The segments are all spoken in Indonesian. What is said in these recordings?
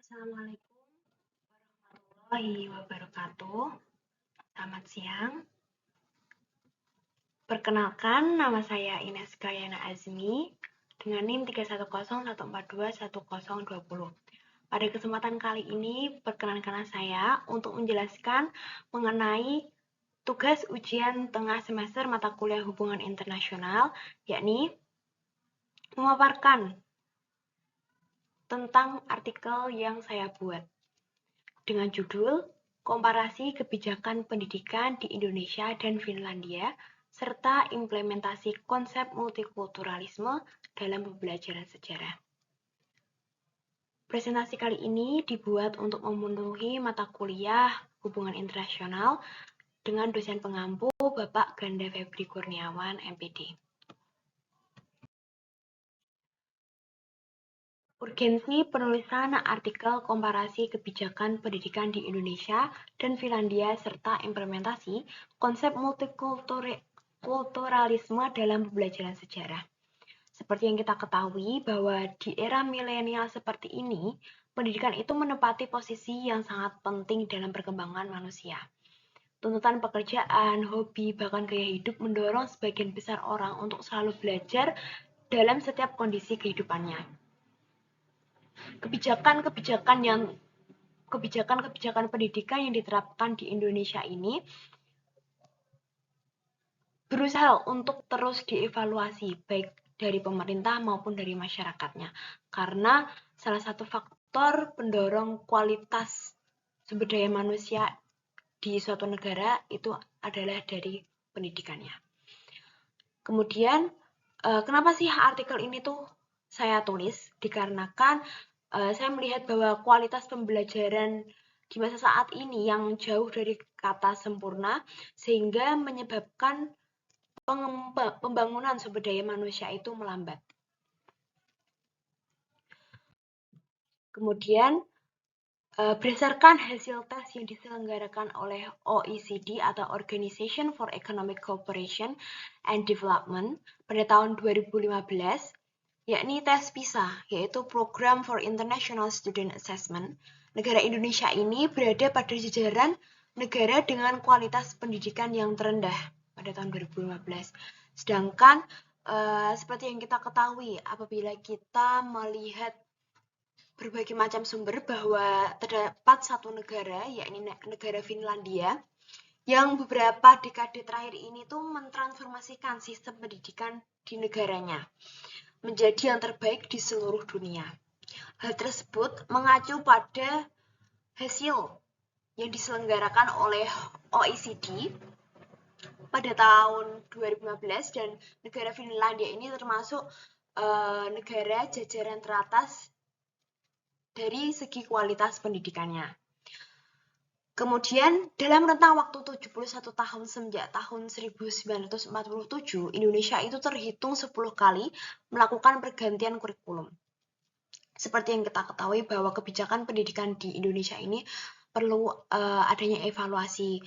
Assalamualaikum warahmatullahi wabarakatuh. Selamat siang. Perkenalkan, nama saya Ines Gayana Azmi dengan NIM 31014210020. Pada kesempatan kali ini, perkenankanlah saya untuk menjelaskan mengenai tugas ujian tengah semester mata kuliah hubungan internasional, yakni memaparkan tentang artikel yang saya buat dengan judul Komparasi Kebijakan Pendidikan di Indonesia dan Finlandia serta implementasi konsep multikulturalisme dalam pembelajaran sejarah. Presentasi kali ini dibuat untuk memenuhi mata kuliah hubungan internasional dengan dosen pengampu Bapak Ganda Febri Kurniawan, MPD. Urgensi penulisan artikel komparasi kebijakan pendidikan di Indonesia dan Finlandia serta implementasi konsep multikulturalisme dalam pembelajaran sejarah. Seperti yang kita ketahui bahwa di era milenial seperti ini, pendidikan itu menempati posisi yang sangat penting dalam perkembangan manusia. Tuntutan pekerjaan, hobi, bahkan gaya hidup mendorong sebagian besar orang untuk selalu belajar dalam setiap kondisi kehidupannya. Kebijakan pendidikan yang diterapkan di Indonesia ini berusaha untuk terus dievaluasi baik dari pemerintah maupun dari masyarakatnya, karena salah satu faktor pendorong kualitas sumber daya manusia di suatu negara itu adalah dari pendidikannya. Kemudian kenapa sih artikel ini tuh saya tulis? Dikarenakan saya melihat bahwa kualitas pembelajaran di masa saat ini yang jauh dari kata sempurna, sehingga menyebabkan pembangunan sumber daya manusia itu melambat. Kemudian, berdasarkan hasil tes yang diselenggarakan oleh OECD atau Organization for Economic Cooperation and Development pada tahun 2015, yakni tes PISA, yaitu Program for International Student Assessment, negara Indonesia ini berada pada jajaran negara dengan kualitas pendidikan yang terendah pada tahun 2015. Sedangkan seperti yang kita ketahui, apabila kita melihat berbagai macam sumber bahwa terdapat satu negara, yakni negara Finlandia, yang beberapa dekade terakhir ini tuh mentransformasikan sistem pendidikan di negaranya menjadi yang terbaik di seluruh dunia. Hal tersebut mengacu pada hasil yang diselenggarakan oleh OECD pada tahun 2015, dan negara Finlandia ini termasuk negara jajaran teratas dari segi kualitas pendidikannya. Kemudian, dalam rentang waktu 71 tahun semenjak tahun 1947, Indonesia itu terhitung 10 kali melakukan pergantian kurikulum. Seperti yang kita ketahui bahwa kebijakan pendidikan di Indonesia ini perlu adanya evaluasi,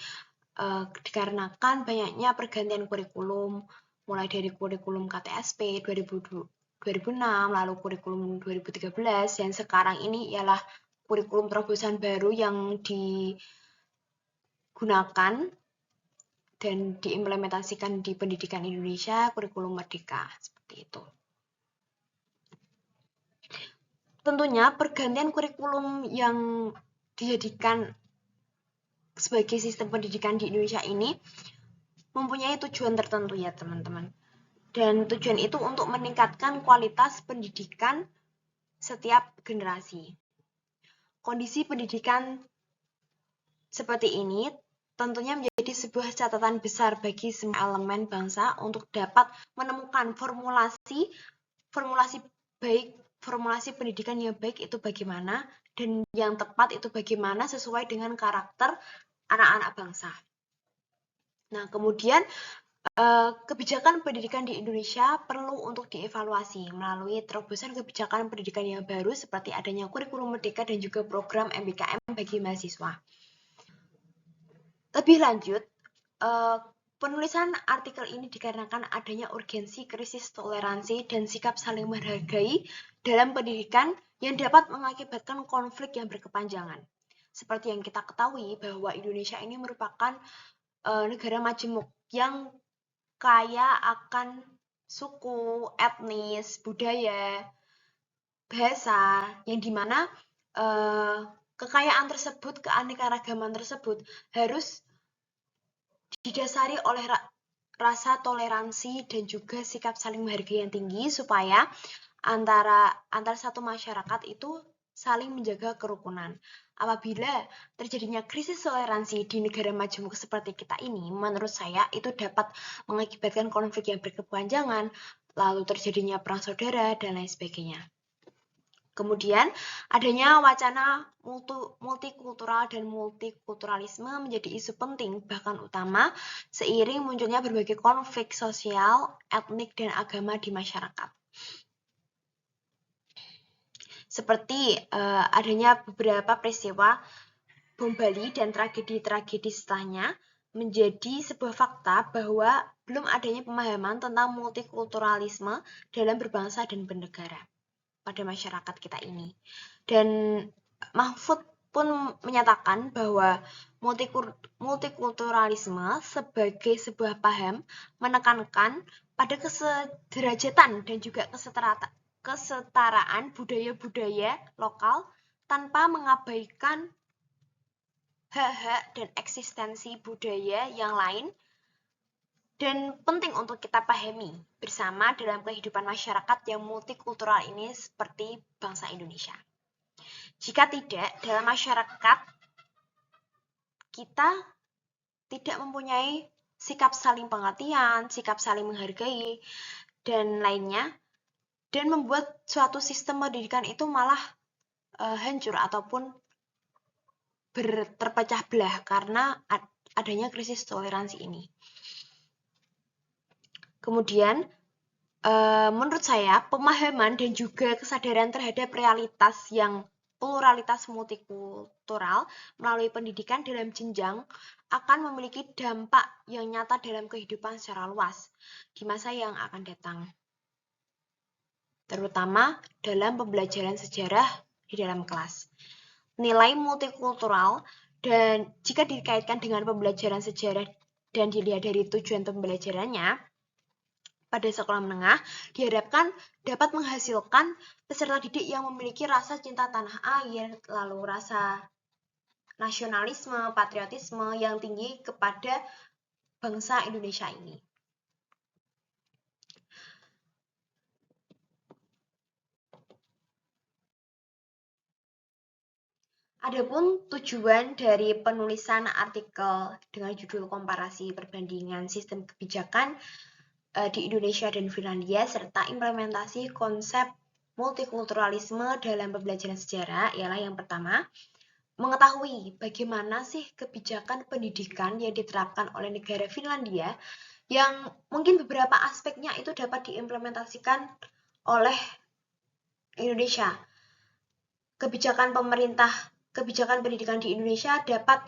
dikarenakan banyaknya pergantian kurikulum, mulai dari kurikulum KTSP 2006, lalu kurikulum 2013, dan sekarang ini ialah kurikulum terobosan baru yang digunakan dan diimplementasikan di pendidikan Indonesia, kurikulum Merdeka, seperti itu. Tentunya pergantian kurikulum yang dijadikan sebagai sistem pendidikan di Indonesia ini mempunyai tujuan tertentu ya teman-teman. Dan tujuan itu untuk meningkatkan kualitas pendidikan setiap generasi. Kondisi pendidikan seperti ini tentunya menjadi sebuah catatan besar bagi semua elemen bangsa untuk dapat menemukan formulasi pendidikan yang baik itu bagaimana, dan yang tepat itu bagaimana sesuai dengan karakter anak-anak bangsa. Nah, kemudian kebijakan pendidikan di Indonesia perlu untuk dievaluasi melalui terobosan kebijakan pendidikan yang baru seperti adanya kurikulum Merdeka dan juga program MBKM bagi mahasiswa. Lebih lanjut, Penulisan artikel ini dikarenakan adanya urgensi krisis toleransi dan sikap saling menghargai dalam pendidikan yang dapat mengakibatkan konflik yang berkepanjangan. Seperti yang kita ketahui bahwa Indonesia ini merupakan negara majemuk yang kaya akan suku, etnis, budaya, bahasa, yang dimana kekayaan tersebut, keanekaragaman tersebut harus didasari oleh rasa toleransi dan juga sikap saling menghargai yang tinggi supaya antara satu masyarakat itu saling menjaga kerukunan. Apabila terjadinya krisis toleransi di negara majemuk seperti kita ini, menurut saya itu dapat mengakibatkan konflik yang berkepanjangan, lalu terjadinya perang saudara dan lain sebagainya. Kemudian, adanya wacana multikultural dan multikulturalisme menjadi isu penting, bahkan utama, seiring munculnya berbagai konflik sosial, etnik, dan agama di masyarakat. Seperti adanya beberapa peristiwa bom Bali dan tragedi-tragedi setelahnya, menjadi sebuah fakta bahwa belum adanya pemahaman tentang multikulturalisme dalam berbangsa dan bernegara pada masyarakat kita ini. Dan Mahfud pun menyatakan bahwa multikulturalisme sebagai sebuah paham menekankan pada kesederajatan dan juga kesetaraan budaya-budaya lokal tanpa mengabaikan hak-hak dan eksistensi budaya yang lain, dan penting untuk kita pahami bersama dalam kehidupan masyarakat yang multikultural ini seperti bangsa Indonesia. Jika tidak, dalam masyarakat kita tidak mempunyai sikap saling pengertian, sikap saling menghargai, dan lainnya, dan membuat suatu sistem pendidikan itu malah hancur ataupun terpecah belah karena adanya krisis toleransi ini. Kemudian, menurut saya, pemahaman dan juga kesadaran terhadap realitas yang pluralitas multikultural melalui pendidikan dalam jenjang akan memiliki dampak yang nyata dalam kehidupan secara luas di masa yang akan datang, terutama dalam pembelajaran sejarah di dalam kelas. Nilai multikultural dan jika dikaitkan dengan pembelajaran sejarah dan dilihat dari tujuan pembelajarannya, pada sekolah menengah diharapkan dapat menghasilkan peserta didik yang memiliki rasa cinta tanah air, lalu rasa nasionalisme, patriotisme yang tinggi kepada bangsa Indonesia ini. Adapun tujuan dari penulisan artikel dengan judul komparasi perbandingan sistem kebijakan di Indonesia dan Finlandia serta implementasi konsep multikulturalisme dalam pembelajaran sejarah ialah yang pertama, mengetahui bagaimana sih kebijakan pendidikan yang diterapkan oleh negara Finlandia yang mungkin beberapa aspeknya itu dapat diimplementasikan oleh Indonesia. Kebijakan pendidikan di Indonesia dapat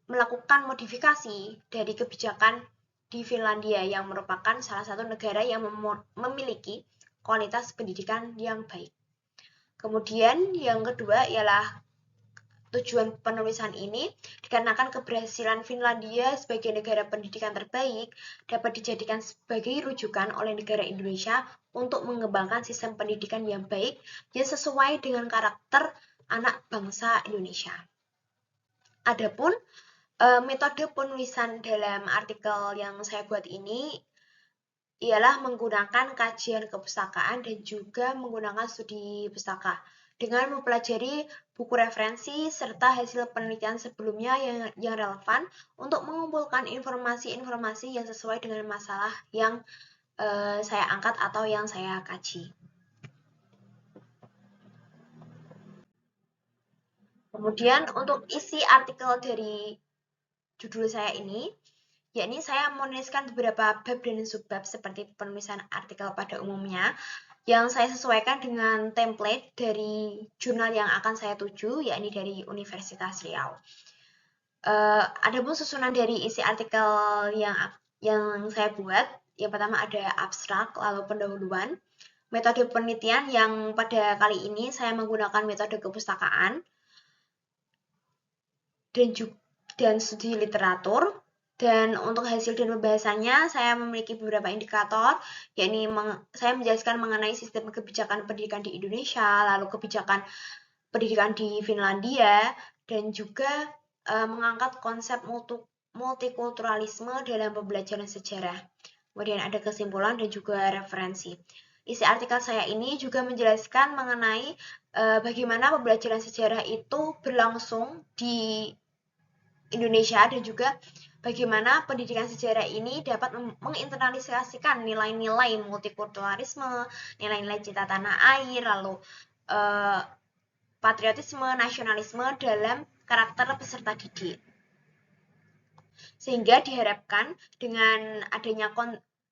melakukan modifikasi dari kebijakan di Finlandia yang merupakan salah satu negara yang memiliki kualitas pendidikan yang baik. Kemudian yang kedua ialah tujuan penulisan ini dikarenakan keberhasilan Finlandia sebagai negara pendidikan terbaik dapat dijadikan sebagai rujukan oleh negara Indonesia untuk mengembangkan sistem pendidikan yang baik yang sesuai dengan karakter anak bangsa Indonesia. Adapun metode penulisan dalam artikel yang saya buat ini ialah menggunakan kajian kepustakaan dan juga menggunakan studi pustaka dengan mempelajari buku referensi serta hasil penelitian sebelumnya yang relevan untuk mengumpulkan informasi-informasi yang sesuai dengan masalah yang saya angkat atau yang saya kaji. Kemudian untuk isi artikel dari judul saya ini, yakni saya menuliskan beberapa bab dan subbab seperti penulisan artikel pada umumnya yang saya sesuaikan dengan template dari jurnal yang akan saya tuju, yakni dari Universitas Riau. Adapun susunan dari isi artikel yang yang saya buat. Yang pertama ada abstrak, lalu pendahuluan. Metode penelitian yang pada kali ini saya menggunakan metode kepustakaan dan studi literatur. Dan untuk hasil dan pembahasannya, saya memiliki beberapa indikator, yakni saya menjelaskan mengenai sistem kebijakan pendidikan di Indonesia, lalu kebijakan pendidikan di Finlandia, dan juga mengangkat konsep multikulturalisme dalam pembelajaran sejarah. Kemudian ada kesimpulan dan juga referensi. Isi artikel saya ini juga menjelaskan mengenai bagaimana pembelajaran sejarah itu berlangsung di Indonesia dan juga bagaimana pendidikan sejarah ini dapat menginternalisasikan nilai-nilai multikulturalisme, nilai-nilai cinta tanah air, lalu patriotisme, nasionalisme dalam karakter peserta didik. Sehingga diharapkan dengan adanya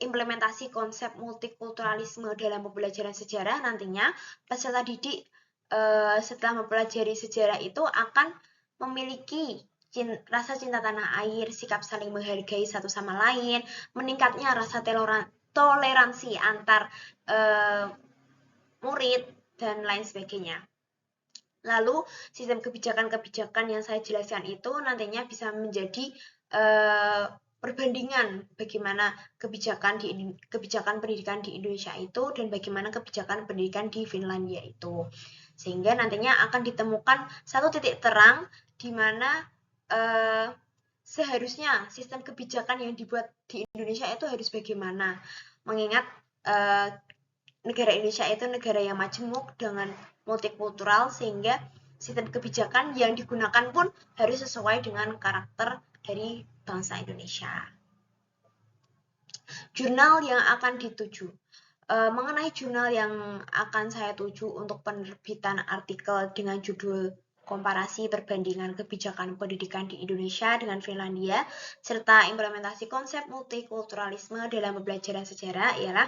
implementasi konsep multikulturalisme dalam pembelajaran sejarah, nantinya peserta didik setelah mempelajari sejarah itu akan memiliki rasa cinta tanah air, sikap saling menghargai satu sama lain, meningkatnya rasa toleransi antar murid, dan lain sebagainya. Lalu sistem kebijakan-kebijakan yang saya jelaskan itu nantinya bisa menjadi perbandingan bagaimana kebijakan pendidikan di Indonesia itu dan bagaimana kebijakan pendidikan di Finlandia itu. Sehingga nantinya akan ditemukan satu titik terang di mana seharusnya sistem kebijakan yang dibuat di Indonesia itu harus bagaimana. Mengingat negara Indonesia itu negara yang majemuk dengan multikultural, sehingga sistem kebijakan yang digunakan pun harus sesuai dengan karakter dari bangsa Indonesia. Jurnal yang akan dituju. Mengenai jurnal yang akan saya tuju untuk penerbitan artikel dengan judul komparasi perbandingan kebijakan pendidikan di Indonesia dengan Finlandia, serta implementasi konsep multikulturalisme dalam pembelajaran sejarah ialah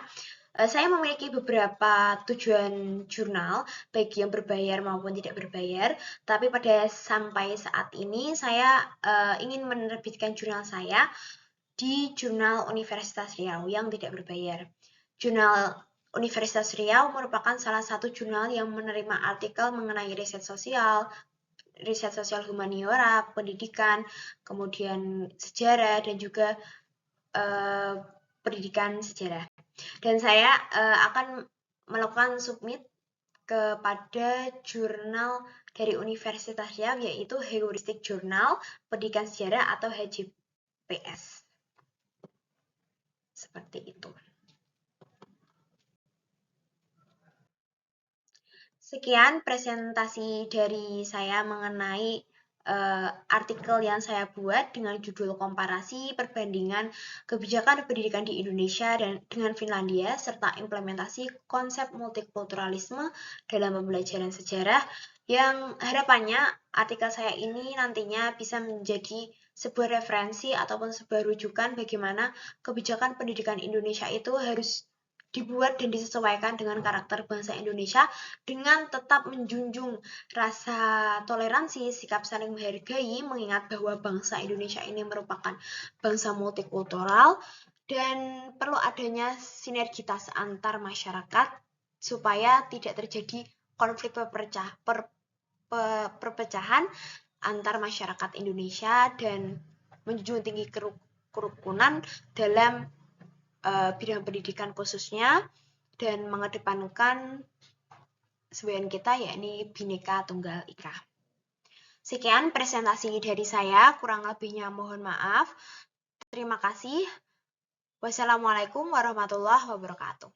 saya memiliki beberapa tujuan jurnal, baik yang berbayar maupun tidak berbayar, tapi sampai saat ini saya ingin menerbitkan jurnal saya di Jurnal Universitas Riau yang tidak berbayar. Jurnal Universitas Riau merupakan salah satu jurnal yang menerima artikel mengenai riset sosial humaniora, pendidikan, kemudian sejarah, dan juga pendidikan sejarah. Dan saya akan melakukan submit kepada jurnal dari Universitas Riau, yaitu Heuristic Journal Pendidikan Sejarah atau HJPS. Seperti itu. Sekian presentasi dari saya mengenai artikel yang saya buat dengan judul komparasi perbandingan kebijakan pendidikan di Indonesia dan dengan Finlandia serta implementasi konsep multikulturalisme dalam pembelajaran sejarah, yang harapannya artikel saya ini nantinya bisa menjadi sebuah referensi ataupun sebuah rujukan bagaimana kebijakan pendidikan Indonesia itu harus dibuat dan disesuaikan dengan karakter bangsa Indonesia dengan tetap menjunjung rasa toleransi, sikap saling menghargai, mengingat bahwa bangsa Indonesia ini merupakan bangsa multikultural dan perlu adanya sinergitas antar masyarakat supaya tidak terjadi konflik perpecahan antar masyarakat Indonesia dan menjunjung tinggi kerukunan dalam bidang pendidikan khususnya dan mengedepankan semboyan kita yakni Bhinneka Tunggal Ika. Sekian presentasi dari saya, kurang lebihnya mohon maaf. Terima kasih. Wassalamualaikum warahmatullahi wabarakatuh.